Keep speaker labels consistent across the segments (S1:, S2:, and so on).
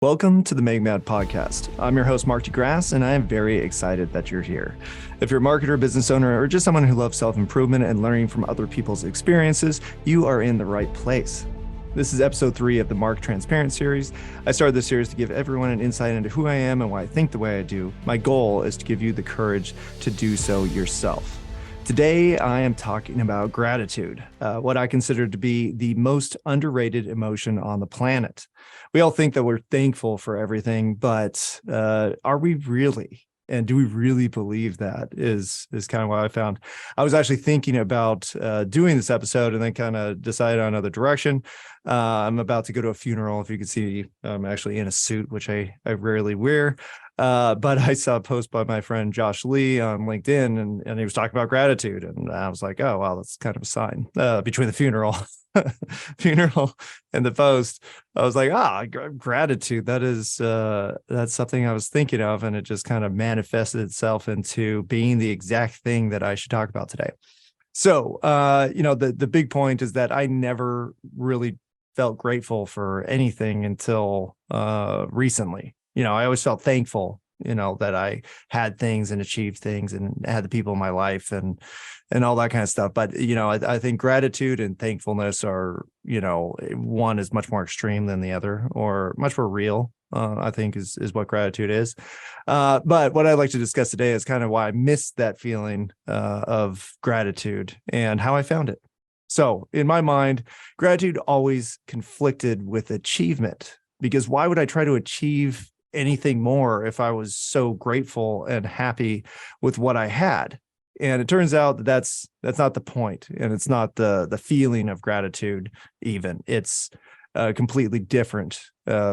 S1: Welcome to the Make Mad podcast. I'm your host, Mark Grasse, and I am very excited that you're here. If you're a marketer, business owner, or just someone who loves self-improvement and learning from other people's experiences, you are in the right place. This is episode 3 of the Mark Transparent series. I started this series to give everyone an insight into who I am and why I think the way I do. My goal is to give you the courage to do so yourself. Today, I am talking about gratitude, what I consider to be the most underrated emotion on the planet. We all think that we're thankful for everything, but are we really? And do we really believe that is kind of what I found. I was actually thinking about doing this episode and then kind of decided on another direction. I'm about to go to a funeral. If you can see, I'm actually in a suit, which I rarely wear. But I saw a post by my friend Josh Lee on LinkedIn, and he was talking about gratitude. And I was like, oh, wow, that's kind of a sign between the funeral and the post. I was like, gratitude. That's something I was thinking of. And it just kind of manifested itself into being the exact thing that I should talk about today. So, the big point is that I never really felt grateful for anything until recently. I always felt thankful, that I had things and achieved things and had the people in my life and all that kind of stuff. But, I think gratitude and thankfulness are, one is much more extreme than the other, or much more real, I think is what gratitude is. But what I'd like to discuss today is kind of why I missed that feeling of gratitude and how I found it. So in my mind, gratitude always conflicted with achievement, because why would I try to achieve anything more if I was so grateful and happy with what I had? And it turns out that that's not the point, and it's not the feeling of gratitude even. It's completely different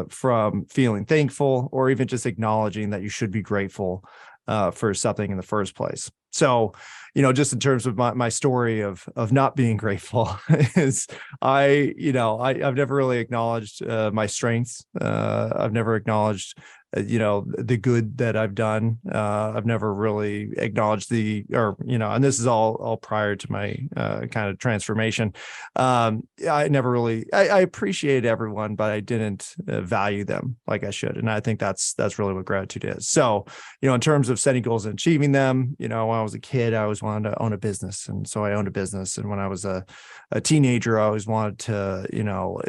S1: from feeling thankful or even just acknowledging that you should be grateful for something in the first place. So, just in terms of my story of not being grateful is I've never really acknowledged my strengths. I've never acknowledged the good that I've done. I've never really acknowledged and this is all prior to my kind of transformation. I never really, I appreciate everyone, but I didn't value them like I should. And I think that's really what gratitude is. So, in terms of setting goals and achieving them, when I was a kid, I always wanted to own a business. And so I owned a business. And when I was a teenager, I always wanted to,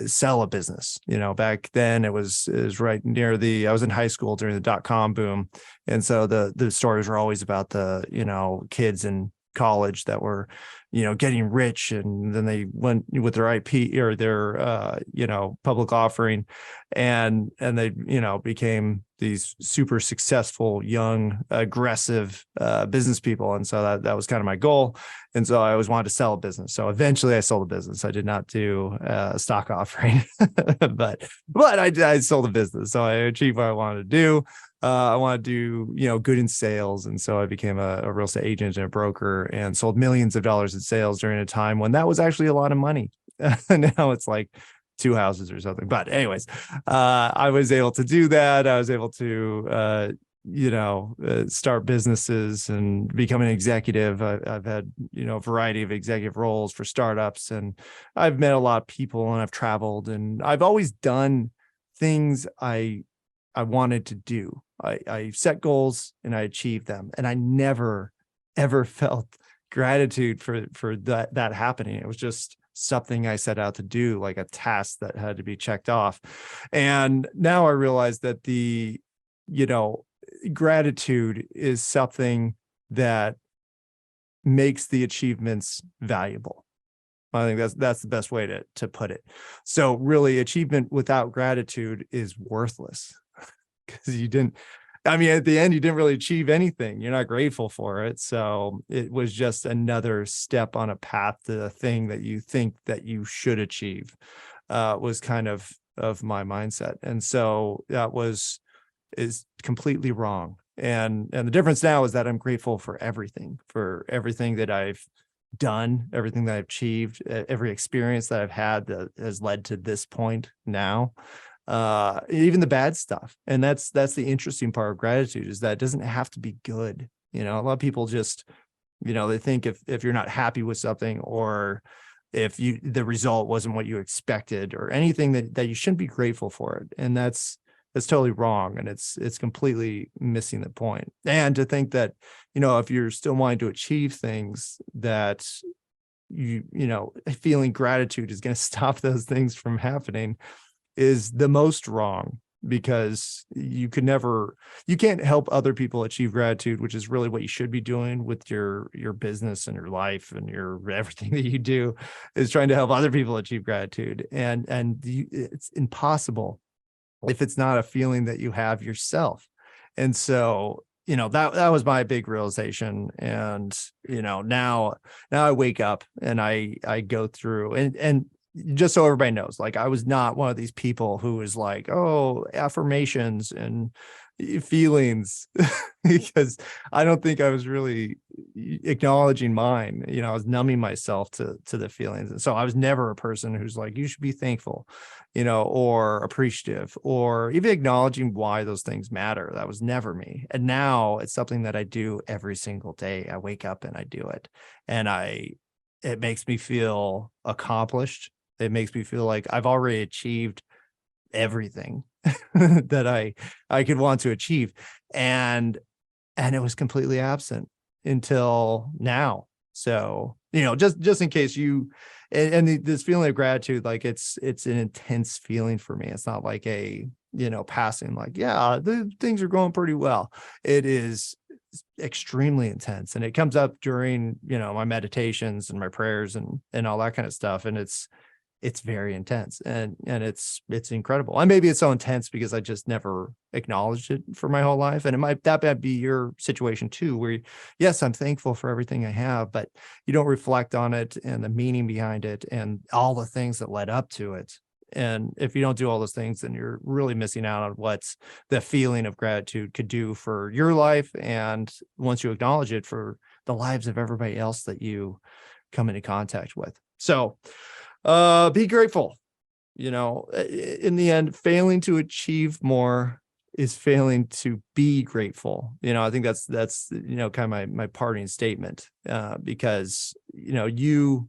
S1: sell a business. Back then it was right near I was in high school during the dot-com boom. And so the stories were always about the, kids in college that were, getting rich, and then they went with their IP or their, public offering, and they, became these super successful, young, aggressive business people. And so that was kind of my goal. And so I always wanted to sell a business. So eventually I sold a business. I did not do a stock offering, but I sold a business. So I achieved what I wanted to do. I want to do, good in sales. And so I became a real estate agent and a broker and sold millions of dollars in sales during a time when that was actually a lot of money. Now it's like 2 houses or something. But anyways, I was able to do that. I was able to, start businesses and become an executive. I've had, a variety of executive roles for startups, and I've met a lot of people, and I've traveled, and I've always done things I wanted to do. I set goals and I achieved them, and I never, ever felt gratitude for that happening. It was just something I set out to do, like a task that had to be checked off. And now I realize that gratitude is something that makes the achievements valuable. I think that's the best way to put it. So really, achievement without gratitude is worthless, because at the end, you didn't really achieve anything. You're not grateful for it. So it was just another step on a path to the thing that you think that you should achieve, was kind of my mindset. And so that is completely wrong. And the difference now is that I'm grateful for everything that I've done, everything that I've achieved, every experience that I've had that has led to this point now. Even the bad stuff. And that's the interesting part of gratitude, is that it doesn't have to be good. A lot of people just, they think if you're not happy with something, or if the result wasn't what you expected, or anything, that you shouldn't be grateful for it. And that's It's totally wrong, and it's completely missing the point. And to think that, if you're still wanting to achieve things, that feeling gratitude is going to stop those things from happening is the most wrong, because you can't help other people achieve gratitude, which is really what you should be doing with your business and your life and your everything that you do, is trying to help other people achieve gratitude. It's impossible if it's not a feeling that you have yourself. And so, that was my big realization. And, now I wake up and I go through and just so everybody knows, like, I was not one of these people who was like, oh, affirmations and feelings, because I don't think I was really acknowledging mine. I was numbing myself to the feelings. And so I was never a person who's like, you should be thankful, or appreciative, or even acknowledging why those things matter. That was never me. And now it's something that I do every single day. I wake up and I do it. And it makes me feel accomplished. It makes me feel like I've already achieved everything that I could want to achieve. And it was completely absent until now. So, just in case this feeling of gratitude, like it's an intense feeling for me. It's not like a, passing, like, yeah, the things are going pretty well. It is extremely intense. And it comes up during, my meditations and my prayers and all that kind of stuff. And it's very intense, and it's incredible. And maybe it's so intense because I just never acknowledged it for my whole life. And that might be your situation too, where yes, I'm thankful for everything I have, but you don't reflect on it and the meaning behind it and all the things that led up to it. And if you don't do all those things, then you're really missing out on what the feeling of gratitude could do for your life. And once you acknowledge it, for the lives of everybody else that you come into contact with. So, be grateful. In the end, failing to achieve more is failing to be grateful. I think that's kind of my parting statement, because you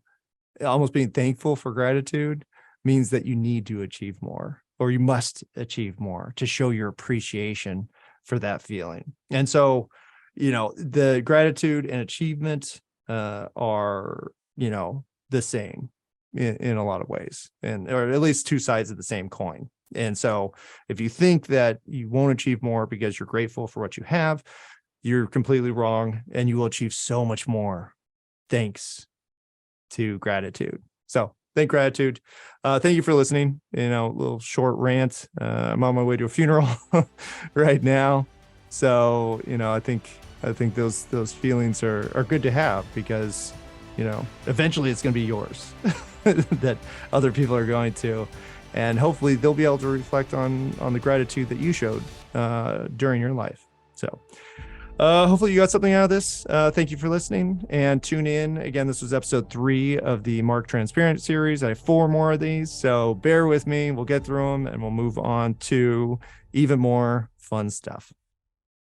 S1: almost being thankful for gratitude means that you need to achieve more, or you must achieve more to show your appreciation for that feeling. And so, the gratitude and achievement are the same in a lot of ways, or at least two sides of the same coin. And so if you think that you won't achieve more because you're grateful for what you have, you're completely wrong, and you will achieve so much more thanks to gratitude. So thank gratitude. Thank you for listening. A little short rant. I'm on my way to a funeral right now. So, I think those feelings are good to have, because eventually it's going to be yours that other people are going to, and hopefully they'll be able to reflect on the gratitude that you showed during your life. So hopefully you got something out of this. Thank you for listening, and tune in again. This was episode 3 of the Mark Transparent series. I have 4 more of these, so bear with me. We'll get through them and we'll move on to even more fun stuff.